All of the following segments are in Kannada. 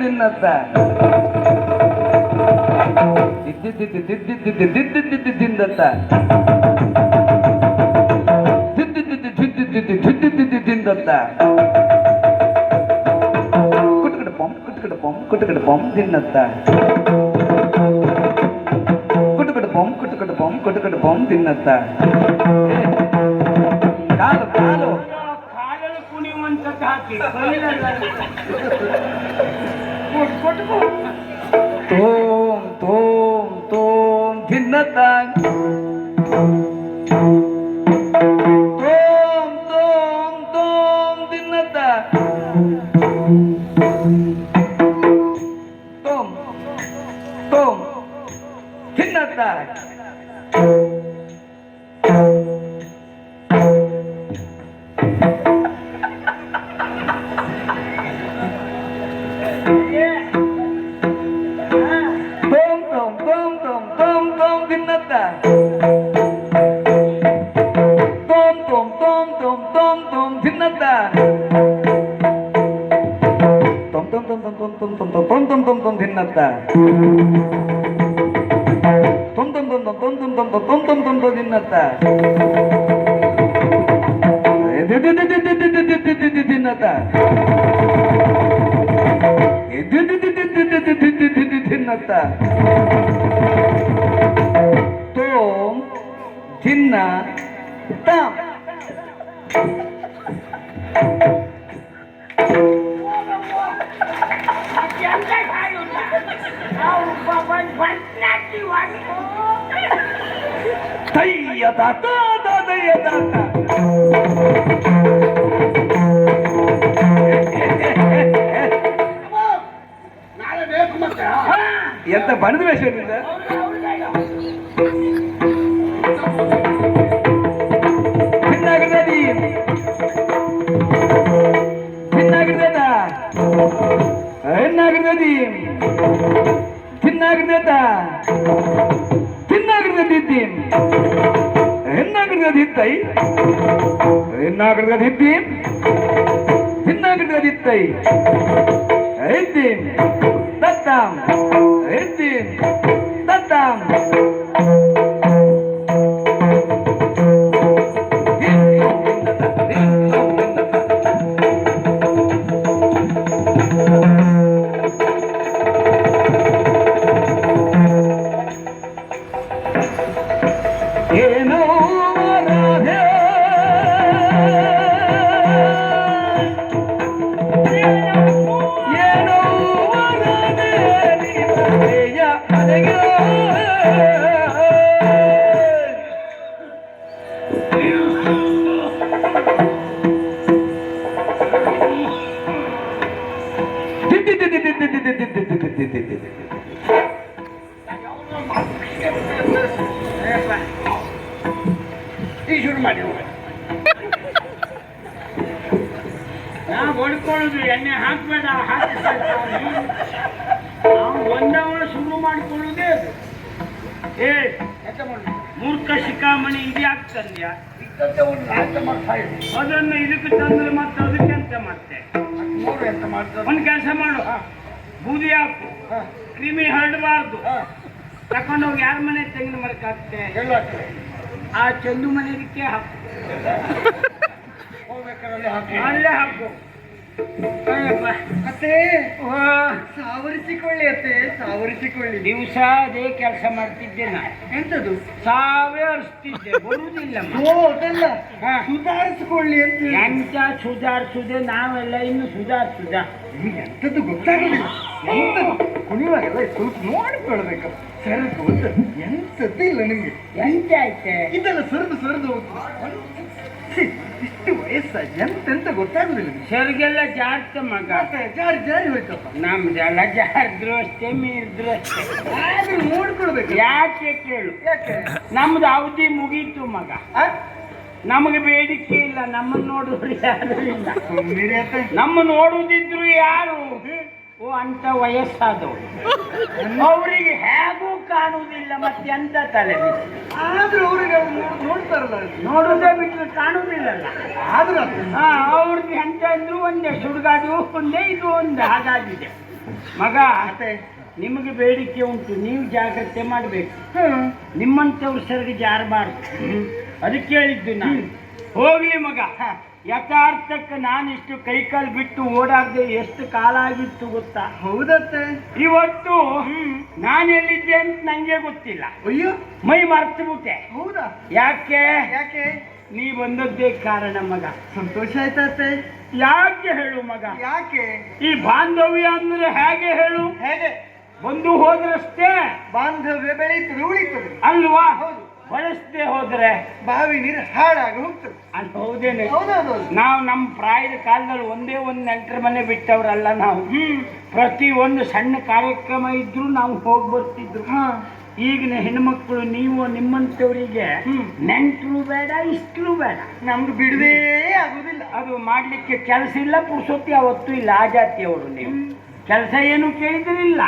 ತಿನ್ನತ್ತ ತಿಂದತ್ತ ತಿಂದತ್ತ ಕುಟುಕಡ ಪೊಂ ತಿನ್ನತ್ತ ಕುಟುಕಡ ಪೊಂ ತಿನ್ನತ್ತ ಕಾಲು ಕಾಲು ಕಾಲಲ್ಲಿ ಕುಣಿಯುವಂಥದ್ದು ಹಾಕಿ ತೋಂ ತೋಂ ತೋಂ ತಿನ್ನತ್ತ ತೋಂ ತೋಂ ತೋಂ ತಿನ್ನತ್ತ ತೋಂ ತೋಂ ತಿನ್ನತ್ತ Tom, Tina, Tam. Taya data, taya data. ಎಂತ ಬಣದ ವೇಷ ಭಿನ್ನಾಗಿರ್ದದಿ ಭಿನ್ನಾಗಿರ್ದದ ಹೆಣ್ಣಾಗಿರ್ದದಿ ತಿನ್ನಾಗಿರ್ದದ ತಿನ್ನಾಗಿರ್ದದಿದ್ದಿ ಹೆಣ್ಣಾಗಿರ್ದದಿತ್ತೈ ಹೆಣ್ಣಾಗಿರ್ದದಿದ್ದಿ ತಿನ್ನಾಗಿರ್ದದಿತ್ತೈ ಐದ್ದಿ Tatam, Edin, Tatam. ಶುರು ಮಾಡಿ ನಾವು ಹೊಡ್ಕೊಳ್ಳೋದು ಎಣ್ಣೆ ಹಾಕ್ಬೇಡ ಹಾಕಿ ನಾವು ಒಂದವಳ ಶುರು ಮಾಡಿಕೊಳ್ಳುವುದೇ ಅದು ಏ ಮೂರ್ಖ ಶಿಖಾಮಣಿ ಇದ್ಯಾಕೆ ತಂದ್ಯಾ ಅದನ್ನು ಇದಕ್ಕೆ ತಂದ್ರೆ ಮತ್ತೆ ಅದಕ್ಕೆ ಎಂತ ಮಾಡ್ತೆ ಒಂದು ಕೆಲಸ ಮಾಡು ಬೂದಿ ಹಾಕು ಕ್ರಿಮಿ ಹರಡಬಾರ್ದು ತಕೊಂಡೋಗಿ ಯಾರ ಮನೆ ತೆಂಗಿನ ಮರಕ್ಕೆ ಹಾಕ್ತೆ ಆ ಚಂದು ಮನೆಗೆ ಹಾಕು ಅಲ್ಲೇ ಹಾಕು ಅತ್ತೆ ಸಾವರಿಸಿಕೊಳ್ಳಿ ಅತ್ತೆ ಸಾವರಿಸಿಕೊಳ್ಳಿ. ದಿವಸ ಅದೇ ಕೆಲಸ ಮಾಡ್ತಿದ್ದೆ ನಾನು. ಎಂತದು? ಸಾವೇ ಅರಿಸ್ತಿದ್ದೆ, ಬರುವುದಿಲ್ಲ. ಓ ಅದಲ್ಲ, ಸುಧಾರಿಸಿಕೊಳ್ಳಿ ಅಂತ. ಎಂತ ಸುಧಾರಿಸುದೆ, ನಾವೆಲ್ಲ ಇನ್ನು ಸುಧಾರಿಸುದ. ಎಂತದ್ದು ಗೊತ್ತಾಗುದಿಲ್ಲ. ಎಂತದ್ದು ಕುಣಿಯುವಾಗೆಲ್ಲ ಸ್ವಲ್ಪ ನೋಡಿಕೊಳ್ಬೇಕು. ಸರಿದು ಅಂತ ಎಂತದ್ದು ಇಲ್ಲ ನಿಮ್ಗೆ. ಎಂತ ಆಯ್ತೆ ಇದೆಲ್ಲ ಸರಿದು ಹೋಗ್ತದೆ. ಇಷ್ಟು ವಯಸ್ಸಾಗಿ ಎಂತೆಂತ ಗೊತ್ತಾಗುದಿಲ್ಲ. ಸರಿಗೆಲ್ಲ ಜಾರ್ತ ಮಗ, ಜಾರಿ ಜಾರಿ ಹೋಯ್ತಪ್ಪ. ನಮ್ದೆಲ್ಲ ಜಾರಿದ್ರು ಅಷ್ಟೇ, ಮೀರಿದ್ರು ಅಷ್ಟೇ. ಆದ್ರೂ ನೋಡ್ಕೊಳ್ಬೇಕು. ಯಾಕೆ ಕೇಳು, ಯಾಕೆ ನಮ್ದು ಅವಧಿ ಮುಗೀತು ಮಗ. ನಮಗೆ ಬೇಡಿಕೆ ಇಲ್ಲ, ನಮ್ಮನ್ನು ನೋಡುವರು ಯಾರು ಇಲ್ಲ. ನಮ್ಮ ನೋಡುವುದಿದ್ರು ಯಾರು ಓ ಅಂತ ವಯಸ್ಸಾದವರು ಅವರಿಗೆ ಹೇಗೂ ಕಾಣುವುದಿಲ್ಲ ಮತ್ತೆ ಎಂತ ತಲೆ ಬಿಸಿ. ಆದ್ರೂ ಅವ್ರಿಗೆ ನೋಡ್ತಾರಲ್ಲ, ನೋಡುದೇ ಬಿಟ್ಟು ಕಾಣುವುದಿಲ್ಲಲ್ಲ. ಆದ್ರೂ ಅವ್ರಿಗೆ ಎಂತ ಅಂದ್ರು ಒಂದೇ, ಸುಡುಗಾಡು ಒಂದೇ, ಇದು ಒಂದೇ, ಹಾಗಾಗಿದೆ. ಮಗ ಮತ್ತೆ ನಿಮಗೆ ಬೇಡಿಕೆ ಉಂಟು, ನೀವು ಜಾಗ್ರತೆ ಮಾಡಬೇಕು. ನಿಮ್ಮಂಥವ್ರು ಸರಿಗೆ ಜಾರಬಾರ್ದು, ಅದಕ್ಕೆ ಹೇಳಿದ್ದು ನಾನು. ಹೋಗ್ಲಿ ಮಗ, ಯಥಾರ್ಥಕ್ಕೆ ನಾನಿಷ್ಟು ಕೈಕಾಲು ಬಿಟ್ಟು ಓಡಾಡದೆ ಎಷ್ಟು ಕಾಲ ಆಗಿತ್ತು ಗೊತ್ತಾ? ಹೌದತ್ತೆ. ಇವತ್ತು ನಾನು ಎಲ್ಲಿದ್ದೆ ಅಂತ ನಂಗೆ ಗೊತ್ತಿಲ್ಲ. ಅಯ್ಯೋ, ಮೈ ಮರ್ತು ಬಿಟ್ಟೆ. ಹೌದಾ? ಯಾಕೆ? ಯಾಕೆ? ನೀ ಬಂದದ್ದೇ ಕಾರಣ ಮಗ. ಸಂತೋಷ ಆಯ್ತತ್ತೆ. ಯಾಕೆ ಹೇಳು ಮಗ? ಯಾಕೆ? ಈ ಬಾಂಧವ್ಯ ಅಂದ್ರೆ ಹೇಗೆ ಹೇಳು? ಹೇಗೆ? ಬಂದು ಹೋದ್ರಷ್ಟೇ ಬಾಂಧವ್ಯ ಬೆಳೀತದೆ, ಉಳಿತದೆ ಅಲ್ವಾ? ಹೌದು. ಬಳಸದೆ ಹೋದ್ರೆ ಬಾವಿ ನೀರು ಹಾಳಾಗಿ ಹೋಗ್ತದೆ. ಅಂತ ಹೌದೇನೆ. ಹೌದೌದು. ನಾವು ನಮ್ಮ ಪ್ರಾಯದ ಕಾಲದಲ್ಲಿ ಒಂದೇ ಒಂದು ನೆಂಟರ ಮನೆ ಬಿಟ್ಟವ್ರಲ್ಲ ನಾವು. ಪ್ರತಿ ಒಂದು ಸಣ್ಣ ಕಾರ್ಯಕ್ರಮ ಇದ್ರು ನಾವು ಹೋಗಿ ಬರ್ತಿದ್ರು. ಈಗಿನ ಹೆಣ್ಮಕ್ಳು ನೀವು ನಿಮ್ಮಂಥವರಿಗೆ ನೆಂಟರು ಬೇಡ, ಇಷ್ಟರು ಬೇಡ. ನಮ್ದು ಬಿಡುವೇ ಆಗುದಿಲ್ಲ. ಅದು ಮಾಡ್ಲಿಕ್ಕೆ ಕೆಲಸ ಇಲ್ಲ, ಪುರುಷೊತ್ತಿ ಅವತ್ತು ಇಲ್ಲ. ಆ ಜಾತಿಯವರು ನೀವು. ಕೆಲಸ ಏನು ಕೇಳಿದ್ರಿಲ್ಲ,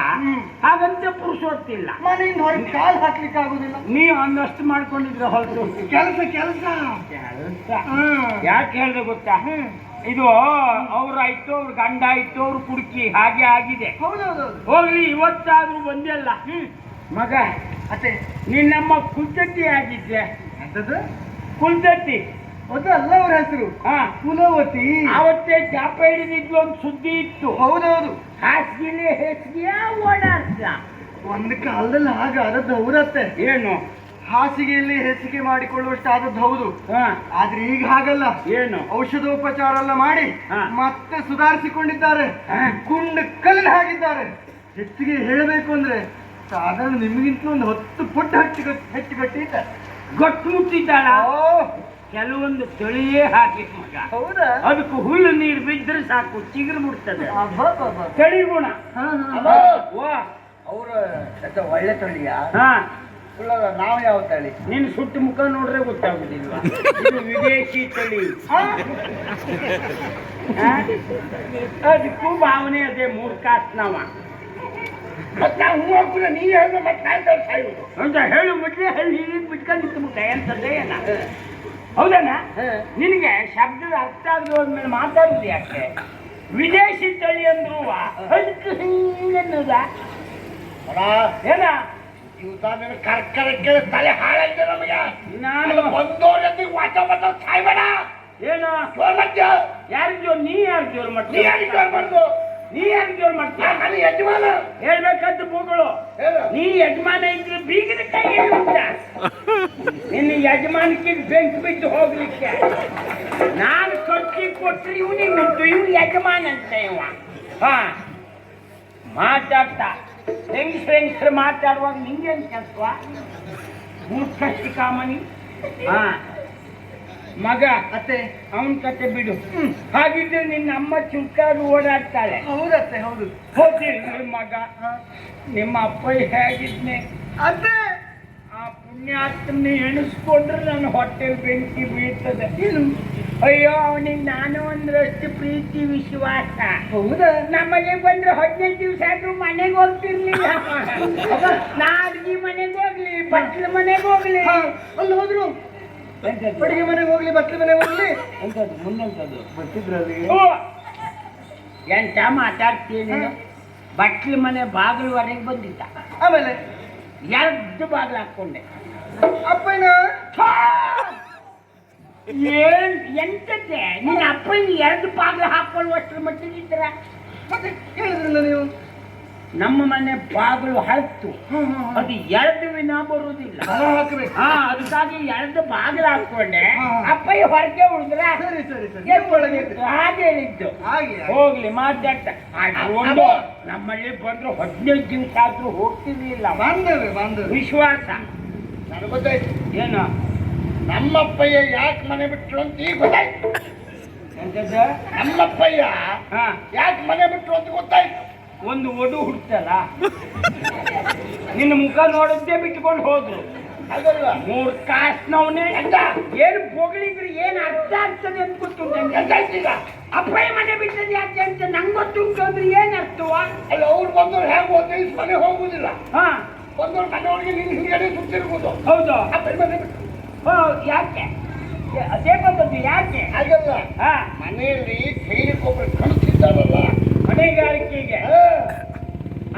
ಹಾಗಂತ ಪುರುಷೊತ್ತಿಲ್ಲ. ಮನೆಯಿಂದ ಹೊರಗೆ ಕಾಲು ಹಾಕ್ಲಿಕ್ಕೆ ಆಗುದಿಲ್ಲ. ನೀವು ಒಂದಷ್ಟು ಮಾಡ್ಕೊಂಡಿದ್ರೆ ಹೊರತು ಕೆಲಸ ಕೆಲಸ ಕೆಲಸ. ಯಾಕೆ ಹೇಳಿದ್ರೆ ಗೊತ್ತಾ? ಇದು ಅವ್ರಾಯ್ತು, ಅವ್ರ ಗಂಡ ಆಯ್ತು, ಅವ್ರ ಕುಡುಕಿ ಹಾಗೆ ಆಗಿದೆ. ಹೌದೌದು. ಹೋಗ್ಲಿ, ಇವತ್ತಾದ್ರೂ ಬಂದಿಲ್ಲ ಮಗ. ಅತ್ತೆ, ನೀನ್ ನಮ್ಮ ಕುಲ್ತತ್ತಿ ಆಗಿದ್ದೆ. ಎಂತದ್ದು? ಕುಲ್ತತ್ತಿ ಅದು ಅಲ್ಲ ಅವ್ರ ಹೆಸರು. ಹಾ, ಕುಲವತಿ. ಆವತ್ತೇ ಚಾಪ ಹಿಡಿದಿದ್ದು ಒಂದು ಸುದ್ದಿ ಇತ್ತು. ಹೌದೌದು. ಹಾಸಿಗೆ ಹೆಚ್ಚಿಗೆ ಓಡಾಡ್ತ. ಒಂದು ಕಾಲದಲ್ಲಿ ಹಾಗಾದದ್ದು ಹೌದತ್ತೆ. ಏನು? ಹಾಸಿಗೆಯಲ್ಲಿ ಹೆಚ್ಚಿಗೆ ಮಾಡಿಕೊಳ್ಳುವಷ್ಟು ಆದದ್ದು ಹೌದು. ಆದ್ರೆ ಈಗ ಹಾಗಲ್ಲ. ಏನು? ಔಷಧೋಪಚಾರ ಎಲ್ಲ ಮಾಡಿ ಮತ್ತೆ ಸುಧಾರಿಸಿಕೊಂಡಿದ್ದಾರೆ. ಹಾ. ಗುಂಡು ಕಲ್ಲಿನ ಹಾಗಿದ್ದಾರೆ. ಹೆಚ್ಚಿಗೆ ಹೇಳಬೇಕು ಅಂದ್ರೆ ಸಾಧಾರಣ ನಿಮಗಿಂತ ಒಂದು 10 ಪುಟ್ಟ ಹೆಚ್ಚು ಗಟ್ಟಿ ಇದ್ದಾರೆ. ಗಟ್ಟು ಮುಟ್ಟಿದ್ದಾಳ. ಕೆಲವೊಂದು ತಿಳಿಯೇ ಹಾಕಿ ಮಗ. ಹೌದಾ? ಅದಕ್ಕೆ ಹುಲ್ಲು ನೀರು ಬಿದ್ದರೆ ಸಾಕು, ಚಿಗುರು ಬಿಡ್ತದೆ. ಅಬ್ಬಬ್ಬಬ್ಬ. ತಳಿ ಗುಣ. ಅವ್ರ ಒಳ್ಳೆ ತಳಿಯ. ಹಾ, ನಾವು ಯಾವ ತಳಿ? ನೀನು ಸುಟ್ಟು ಮುಖ ನೋಡ್ರೆ ಗೊತ್ತಾಗುದಿಲ್ವಾ? ಇದು ವಿದೇಶಿ ತಳಿ. ಅದಕ್ಕೂ ಭಾವನೆ ಅದೇ, ಮೂರ್ಖಾಸ್ನವ. ಅಂತ ಹೇಳು ಮೊದಲೇ ಹೇಳಿ ಬಿಟ್ಕೊಂಡಿತ್ತು ಮುಖ ಎಂತದ್ದೇ ಏನ? ಹೌದಣ್ಣ? ನಿನಗೆ ಶಬ್ದದ ಅರ್ಥ ಆದ್ಮೇಲೆ ಮಾತಾಡುದು ಯಾಕೆ? ವಿದೇಶಿ ತಳಿ ಅಂದ್ರು ಅದಕ್ಕೆ ಹಿಂಗನ್ನೋದ ಏನ? ಕರ್ಕರಕ್ಕೆ ತಲೆ ಹಾಳಾಗಿದೆ ನಮಗೆ. ನಾನು ಬಂದೋರಲ್ಲಿ ವಾಚ ಸಾಯ್ಬೇಡ. ಏನು ಯಾರು ಜೋರ್? ನೀ ಯಾರು ಜೋರ್ ಮಾಡ್ತೀಯ? ನೀ ಯಾರು ಜೋರ್ ಮಾಡ್ತೀಯ? ಯಜಮಾನ ಹೇಳ್ಬೇಕಂತ ಮೂಗಳು. ನೀ ಯಜಮಾನ ಇದ್ರೆ ಬೀಗದ ಕೈ ನಿನ್ನ ಯಜಮಾನಕ್ಕೆ ಬೆಂಕಿ ಬಿದ್ದು ಹೋಗ್ಲಿಕ್ಕೆ. ನಾನು ಕಟ್ಟಿ ಕೊಟ್ರೆ ಇವನಿಗೆ ಉಂಟು, ಇವ್ನು ಯಜಮಾನ ಅಂತ ಇವ. ಹಾ, ಮಾತಾಡ್ತಾ ಹೆಂಗಸ್ರು ಮಾತಾಡುವಾಗ ನಿಂಗೇನು ಕೆಲಸ? ಮೂರ್ಖಷ್ಟಿ ಕಾಮನಿ. ಹಾ ಮಗ, ಅತ್ತೆ ಅವನ ಕತೆ ಬಿಡು. ಹಾಗಿದ್ರೆ ನಿನ್ನ ಅಮ್ಮ ಚುಕ್ಕಾರು ಓಡಾಡ್ತಾಳೆ. ಹೌದತ್ತೆ, ಹೌದು. ಹೋಗಿರ್ಲಿ ಮಗ, ನಿಮ್ಮ ಅಪ್ಪ ಹೇಗಿದ್ನೆ? ಅತ್ತೆ, ಆ ಪುಣ್ಯಾತ್ಮನ ಎಣಿಸ್ಕೊಂಡ್ರೆ ನನ್ನ ಹೊಟ್ಟೆಲ್ ಬೆಂಕಿ ಬೀಳ್ತದೆ. ಏನು? ಅಯ್ಯೋ, ಅವನಿಗೆ ನಾನು ಒಂದ್ರಷ್ಟು ಪ್ರೀತಿ ವಿಶ್ವಾಸ. ಹೌದಾ? ನಮ್ಮನೆ ಬಂದ್ರೆ 15 ದಿವಸ ಆದ್ರೂ ಮನೆಗೆ ಹೋಗ್ತಿರ್ಲಿಲ್ಲ. ನಾಡ್ಗಿ ಮನೆಗೆ ಹೋಗ್ಲಿ, ಬಟ್ಲ ಮನೆಗೆ ಹೋಗ್ಲಿ, ಅಲ್ಲಿ ಹೋದ್ರು. ಅಡಿಗೆ ಮನೆಗೆ ಹೋಗ್ಲಿ, ಬಟ್ಲ ಮನೆಗೆ ಹೋಗ್ಲಿ. ಮುಂದಂತದ್ದು ಬರ್ತಿದ್ರಲ್ಲಿ. ಎಂತ ಮಾತಾಡ್ತೀನಿ? ಬಟ್ಲ ಮನೆ ಬಾಗಿಲುವರೆಗೆ ಬಂದಿದ್ದ. ಆಮೇಲೆ 2 ಬಾಗಿಲು ಹಾಕೊಂಡೆ. ಅಪ್ಪನ ಏನ್ ಎಂತದ್ದೆ? ನಿನ್ನ ಅಪ್ಪನಿಗೆ 2 ಬಾಗಿಲು ಹಾಕೊಳ್ಳುವಷ್ಟ್ರ ಮಟ್ಟಿಗಿದ್ರ ಮತ್ತೆ ಹೇಳಿದ್ರಲ್ಲ ನೀವು. ನಮ್ಮ ಮನೆ ಬಾಗಿಲು ಹತ್ತು, ಅದು 2 ವಿನ ಬರುವುದಿಲ್ಲ. ಹಾಕಬೇಕು. ಅದಕ್ಕಾಗಿ 2 ಬಾಗಿಲು ಹಾಕೊಂಡೆ. ಅಪ್ಪಯ್ಯ ಹೊರಗೆ ಉಳಿದ್ರ ಸರಿ ಸರಿ ಸರಿ. ಹಾಗೆ ಹೇಳಿದ್ದು. ಹಾಗೆ ಹೋಗ್ಲಿ, ಮಾತಾಡ್ತಾ ನಮ್ಮಲ್ಲಿ ಬಂದ್ರು 15 ದಿವಸ ಆದ್ರೂ ಹೋಗ್ತಿರ್ಲಿಲ್ಲ. ಬಾಂಧವ್ಯ ವಿಶ್ವಾಸ ನನಗೆ ಗೊತ್ತಾಯ್ತು. ಏನು? ನಮ್ಮಪ್ಪಯ್ಯ ಯಾಕೆ ಮನೆ ಬಿಟ್ರು ಅಂತ ಈಗ ಗೊತ್ತಾಯ್ತು. ಎಂತದ್ದು? ನಮ್ಮಪ್ಪಯ್ಯ ಯಾಕೆ ಮನೆ ಬಿಟ್ರು ಅಂತ ಗೊತ್ತಾಯ್ತು. ಒಂದು ಒಡು ಹುಡ್ತಲ್ಲ, ನಿನ್ನ ಮುಖ ನೋಡಿದ್ದೇ ಬಿಟ್ಕೊಂಡು ಹೋದ್ರು. ಅದಲ್ಲ ಮೂರ್ ಕಾಸ್ನವನೇ ಏನು ಬೊಗಳಿದ್ರೆ ಏನ್ ಅರ್ಥ ಆಗ್ತದೆ ಅಂತ ಗೊತ್ತುಂಟು. ಅಪ್ಪಯ್ಯ ಮನೆ ಬಿಟ್ಟದ್ದು ಯಾಕೆ ಅಂತ ನಂಗೆ ಗೊತ್ತುಂಟು ಅಂದ್ರೆ ಏನ್ ಅರ್ಥವ? ಅಲ್ಲ ಅವ್ರು ಬಂದವ್ರು ಹೇಗೆ ಹೋದ್ರೆ ಮನೆ ಹೋಗುದಿಲ್ಲ, ಹಾ ಬಂದವ್ರು ಮನೆಯೊಳಗೆ ನಿನ್ನ ಹಿಂಗಡೆ ಸುತ್ತಿರ್ಬೋದು. ಹೌದು. ಅಪ್ಪಯ್ಯ ಮನೆ ಬಿಟ್ಟು ಯಾಕೆ ಅದೇ ಬಂದದ್ದು ಯಾಕೆ? ಹಾಗಲ್ಲ, ಹಾ ಮನೆಯಲ್ಲಿ ಕೈಲಿಗೊಬ್ಬರು ಕಳಿಸಿದ್ದಾರಲ್ಲ ಹೊಣೆಗಾರಿಕೆಗೆ.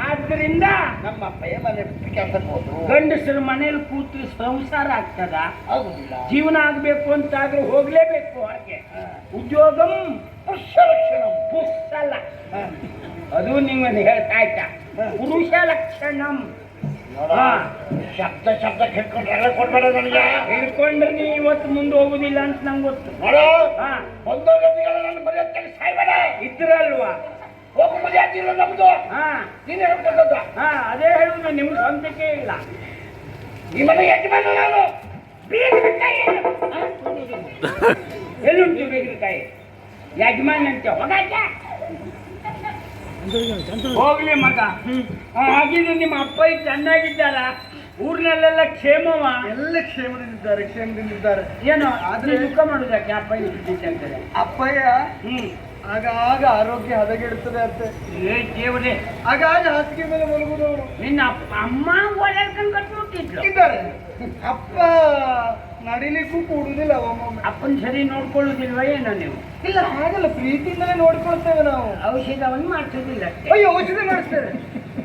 ಆದ್ರಿಂದ ನಮ್ಮ ಅಪ್ಪಯ್ಯ ಮನೆ ಬಿಟ್ಟು ಕೆಲಸಕ್ಕೆ ಹೋದ್ರು. ಗಂಡಸರು ಮನೇಲಿ ಕೂತು ಸಂಸಾರ ಆಗ್ತದ? ಆಗುದಿಲ್ಲ. ಜೀವನ ಆಗ್ಬೇಕು ಅಂತಾದ್ರೂ ಹೋಗ್ಲೇಬೇಕು. ಹಾಗೆ ಉದ್ಯೋಗಂ ಪುರುಷ ಲಕ್ಷಣ ಪುಸ್ತಲ, ಅದು ನಿಮ್ಮನ್ನು ಹೇಳ್ತಾ ಆಯ್ತಾ? ಪುರುಷ ಲಕ್ಷಣಂ. ಹಾ ಶಬ್ದ ಶಬ್ದ ಕೇಳ್ಕೊಂಡ್ರೆ ಎಲ್ಲ ಕೊಡ್ಬೇಡ ನನಗೆ. ಹೇಳ್ಕೊಂಡ್ರೆ ನೀ ಇವತ್ತು ಮುಂದೆ ಹೋಗುದಿಲ್ಲ ಅಂತ ನಂಗೆ ಗೊತ್ತು. ನೋಡು, ಹಾ ಬಂದವರಿಗೆಲ್ಲ ನನ್ನ ಮರ್ಯಾದೆ ಸಾಯ್ಬೇಡ. ಇದ್ರಲ್ವಾ? ಹೋಗು ಮರ್ಯಾದೆ ಇಲ್ಲ ನಮ್ದು. ಹಾ ನೀನು ಹೇಳ್ತಕ್ಕಂಥ ಹಾ ಅದೇ ಹೇಳುದು, ನಿಮ್ಗೆ ಸ್ವಂತಕ್ಕೆ ಇಲ್ಲ. ಈ ಮನೆ ಯಜಮಾನ ನಾನು. ಬೀಗರಕಾಯಿ ಎಲ್ಲುಂಟು? ಬೀಗರಕಾಯಿ ಯಜಮಾನ್ ಅಂತ ಹೋಗಾಕ ಹೋಗ್ಲಿ ಮಗ. ಹಾಗಿದ್ರೆ ನಿಮ್ಮ ಅಪ್ಪ ಚೆನ್ನಾಗಿದ್ದಾರ? ಊರ್ನಲ್ಲೆಲ್ಲ ಕ್ಷೇಮವ? ಎಲ್ಲ ಕ್ಷೇಮದಿಂದಿದ್ದಾರೆ, ಕ್ಷೇಮದಿಂದಿದ್ದಾರೆ. ಏನೋ ಆದ್ರೆ ದುಃಖ ಮಾಡುದಕ್ಕೆ ಅಪ್ಪ ಇಟ್ಟಿದ್ದಾರೆ. ಅಪ್ಪಯ್ಯ ಹ್ಮ್ ಆಗ ಆರೋಗ್ಯ ಹದಗೆಡುತ್ತದೆ ಅಂತ ಏ ದೇವ್ರೆ, ಆಗ ಹಾಸಿಗೆ ಮೇಲೆ ಮಲಗುದವರು ನಿನ್ನ ಅಮ್ಮ ಓಡಾಡ್ಕೊಂಡು ಕಟ್ಬಿಟ್ಟಿದ್ರು. ಇದ್ದಾರೆ. ಅಪ್ಪ ನಡಿಲಿಕ್ಕೂ ಕೂಡುದಿಲ್ಲ ಒಮ್ಮೊಮ್ಮೆ. ಅಪ್ಪನ ಸರಿ ನೋಡ್ಕೊಳ್ಳುದಿಲ್ವ ಏನೋ ನೀವು? ಇಲ್ಲ ಹಾಗಲ್ಲ, ಪ್ರೀತಿಯಿಂದಲೇ ನೋಡ್ಕೊಳ್ತೇವೆ ನಾವು. ಔಷಧವನ್ನು ಮಾಡ್ಸೋದಿಲ್ಲ ಅಷ್ಟೇ. ಅಯ್ಯೋ ಔಷಧಿ ಮಾಡಿಸ್ತೇವೆ.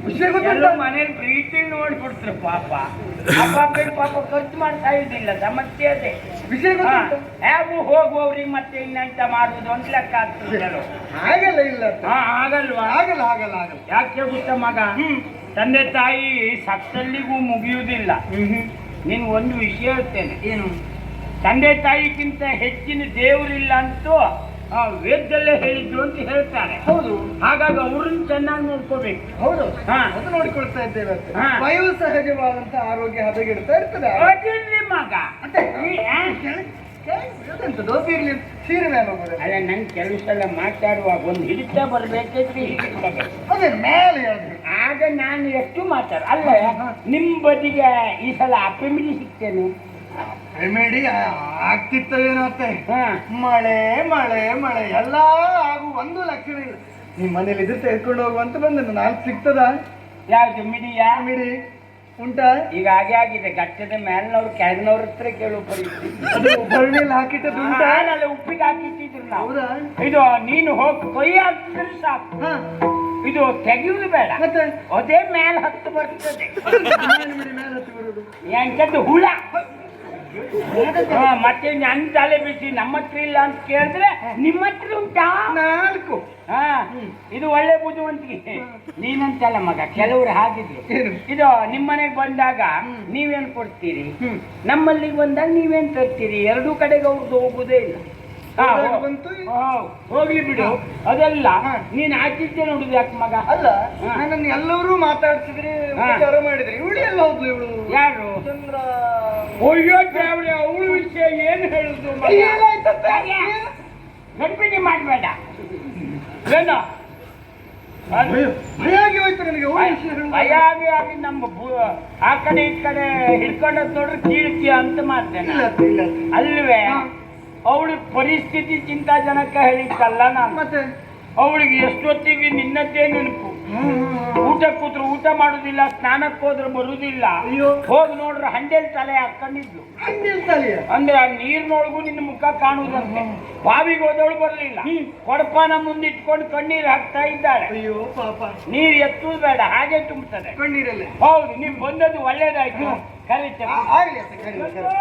ವಿಷಯ ಎಲ್ಲ ಗೊತ್ತುಂಟಾ? ಮನೇಲಿ ಪ್ರೀತಿ ನೋಡ್ಬಿಡ್ತಾರೆ ಪಾಪ. ಅಪ್ಪ ಪಾಪ ಖರ್ಚು ಮಾಡ್ತಾ ಇದ್ದಿಲ್ಲ, ಸಮಸ್ಯೆ ಅದೇ. ವಿಷಯ ಗೊತ್ತುಂಟಾ? ಹೇಗೂ ಹೋಗುವವ್ರಿಗೆ ಮತ್ತೆ ಇನ್ನಂತ ಮಾಡುವುದು ಅಂತ ಲೆಕ್ಕ ಆಗ್ತದೆ. ಹಾಗಲ್ಲ, ಇಲ್ಲ ಆಗಲ್ವಾ? ಆಗಲ್ಲ ಆಗಲ್ಲ ಆಗಲ್ಲ. ಯಾಕೆ ಗೊತ್ತ ಮಗ, ತಂದೆ ತಾಯಿ ಸತ್ತಲ್ಲಿಗೂ ಮುಗಿಯುವುದಿಲ್ಲ. ನೀನು ಒಂದು ವಿಷಯ ಹೇಳ್ತೇನೆ. ಏನು? ತಂದೆ ತಾಯಿಗಿಂತ ಹೆಚ್ಚಿನ ದೇವರಿಲ್ಲ ಅಂತೂ ವೇದದಲ್ಲೇ ಹೇಳಿದ್ರು ಅಂತ ಹೇಳ್ತಾರೆ. ಹೌದು. ಹಾಗಾಗಿ ಅವ್ರನ್ನ ಚೆನ್ನಾಗಿ ನೋಡ್ಕೋಬೇಕು. ಹೌದು, ಹಾ. ಅದು ನೋಡಿಕೊಳ್ತಾ ಇದ್ದೇವೆ ಅಂತ. ಹಾ. ವಯೋ ಸಹಜವಾದಂತ ಆರೋಗ್ಯ ಹದಗೆಡ್ತಾ ಇರ್ತದೆ. ಅದಿರ್ಲಿ ಮಗ. ಮತ್ತೆ ಈ, ದೋಪಿ ಇರ್ಲಿ, ಸೀರೆ ಮೇಲೆ ಹೋಗೋದು. ಅಲ್ಲ, ನಂಗೆ ಕೆಲವು ಸಲ ಮಾತಾಡುವಾಗ ಒಂದು ಹಿಡಿತ ಬರ್ಬೇಕಿದ್ರೆ ಹಿಡಿತದೆ. ಅದೇ ಮೇಲೆ ಹೇಳ್ಬೇಕು. ಆಗ ನಾನು ಎಷ್ಟು ಅಲ್ಲ ನಿಮ್ ಬದಿಗೆ ಈ ಸಲ ಅಪ್ಪಿಮಿಡಿ ಸಿಗ್ತೇನೆ. ರೆಮಿಡಿ ಆಗ್ತಿತ್ತವೇನೋ ಅತ್ತೆ. ಹಾ ಮಳೆ ಮಳೆ ಮಳೆ ಎಲ್ಲ ಆಗು ಒಂದು ಲಕ್ಷಣ ಇಲ್ಲ. ನಿಮ್ ಮನೇಲಿ ಇದು ತೆಗೆದುಕೊಂಡು ಹೋಗುವಂತ ಬಂದ ನಾಲ್ಕು ಸಿಗ್ತದ? ಯಾವ್ದು ಮಿಡಿಯಾ? ಮಿಡಿ ಉಂಟಾ? ಈಗ ಹಾಗೆ ಆಗಿದೆ, ಗಟ್ಟದ ಮೇಲಿನವ್ರು ಕೆಳಗಿನವ್ರ ಹತ್ರ ಕೇಳುವ ಪರಿಸ್ಥಿತಿ. ಅದು ಬಳ್ಳಿಯಲ್ಲಿ ಹಾಕಿಟ್ಟದ್ದು ಉಂಟಾ? ನಾನೆಲ್ಲ ಉಪ್ಪಿಗೆ ಹಾಕಿಟ್ಟಿದ್ರು ನಾವು. ಹೌದಾ? ಇದು ನೀನು ಹೋಗಿ ಕೊಯ್ಯ ಹಾಕಿದ್ರೆ ಸಾಕು. ಹಾ. ಇದು ತೆಗೆಯುವುದು ಬೇಡ, ಮತ್ತೆ ಅದೇ ಮೇಲೆ ಹತ್ತು ಬರ್ತದೆ. ಮಿಡಿ ಮೇಲೆ ಹತ್ತಿ ಬರುದು. ಎಂಕದ್ದು ಹುಳ. ಮತ್ತೆ ನನ್ ತಲೆ ಬಿಸಿ ನಮ್ಮ ಹತ್ರ ಇಲ್ಲ ಅಂತ ಕೇಳಿದ್ರೆ ನಿಮ್ಮ ಹತ್ರ ಉಂಟಾ? ನಾಲ್ಕು. ಹಾ ಇದು ಒಳ್ಳೆ ಬುದ್ಧಿವಂತಿಗೆ. ನೀನಂತಲ್ಲ ಮಗ, ಕೆಲವರು ಹಾಗಿದ್ರು. ಏನು? ಇದು ನಿಮ್ಮನೆಗೆ ಬಂದಾಗ ನೀವೇನ್ ಕೊಡ್ತೀರಿ, ನಮ್ಮಲ್ಲಿಗೆ ಬಂದಾಗ ನೀವೇನ್ ತರ್ತೀರಿ, ಎರಡೂ ಕಡೆಗೆ ಅವ್ರದ್ದು ಹೋಗುದೇ ಇಲ್ಲ. ಬಂತು. ಹೋಗ್ಲಿ ಬಿಡು ಅದೆಲ್ಲ. ನೀನ್ ಹಾಕಿದ್ದೆ ನೋಡುದು ಯಾಕೆ ಮಗ? ಅಲ್ಲ, ನನ್ನನ್ನು ಎಲ್ಲರೂ ಮಾತಾಡ್ತಿದ್ರಿ, ವಿಚಾರ ಮಾಡಿದ್ರಿ. ಇವಳು ಎಲ್ಲ ಹೋದ್ಲು ಇವಳು? ಯಾರು? ಚಂದ್ರ. ಅಯ್ಯೋ ದ್ರಾವಣಿ, ಅವಳ ವಿಷಯ ಏನು ಹೇಳುದು? ಗಡ್ಬಿಡಿ ಮಾಡ್ಬೇಡ. ಏನು ಭಯ ಆಗಿ ಹೋಯ್ತು ನನಗೆ. ಅವಳ ವಿಷಯ ಹೇಳುದು. ಭಯ ಆಗಿ ಆಗಿ ನಮ್ಮ ಆ ಕಡೆ ಈ ಕಡೆ ಹಿಡ್ಕೊಂಡದ್ ನೋಡ್ರಿ ಕೀಳ್ತಿ ಅಂತ ಮಾಡ್ತೇನೆ. ಇಲ್ಲ ಅತ್ತೆ, ಇಲ್ಲ ಅತ್ತೆ. ಅಲ್ವೇ? ಅವಳ ಪರಿಸ್ಥಿತಿ ಚಿಂತಾಜನಕ ಹೇಳಿದ್ದಲ್ಲ ನಾನು. ಮತ್ತೆ ಅವಳಿಗೆ ಎಷ್ಟೊತ್ತಿಗೆ ನಿನ್ನದ್ದೇ ನೆನಪು. ಊಟ ಕೂತ್ರು ಊಟ ಮಾಡುದಿಲ್ಲ, ಸ್ನಾನಕ್ಕೆ ಹೋದ್ರೆ ಬರುದಿಲ್ಲ. ಅಯ್ಯೋ. ಹೋಗಿ ನೋಡ್ರೆ ಹಂಡೆಲ್ ತಲೆ ಹಾಕೊಂಡಿದ್ಲು. ಹಂಗಿಲ್ತಲಿಯ? ಅಂದ್ರೆ ಆ ನೀರ್ನೊಳಗೂ ನಿನ್ನ ಮುಖ ಕಾಣುವುದಂತೆ. ಬಾವಿಗೆ ಹೋದವಳು ಬರಲಿಲ್ಲ, ಕೊಡಪಾನ ಮುಂದಿಟ್ಕೊಂಡು ಕಣ್ಣೀರು ಹಾಕ್ತಾ ಇದ್ದಾಳೆ. ಅಯ್ಯೋ ಪಾಪ. ನೀರು ಎತ್ತುವುದು ಬೇಡ, ಹಾಗೆ ತುಂಬುತ್ತದೆ. ಕಣ್ಣೀರಲ್ಲೇ. ಹೌದು, ನೀವು ಬಂದದ್ದು ಒಳ್ಳೇದಾಯ್ತು. ಕರೀತೇನೆ. ಆಗ್ಲಿ ಅತ್ತೆ, ಕರೀಲಿ, ಕರೀಲಿ.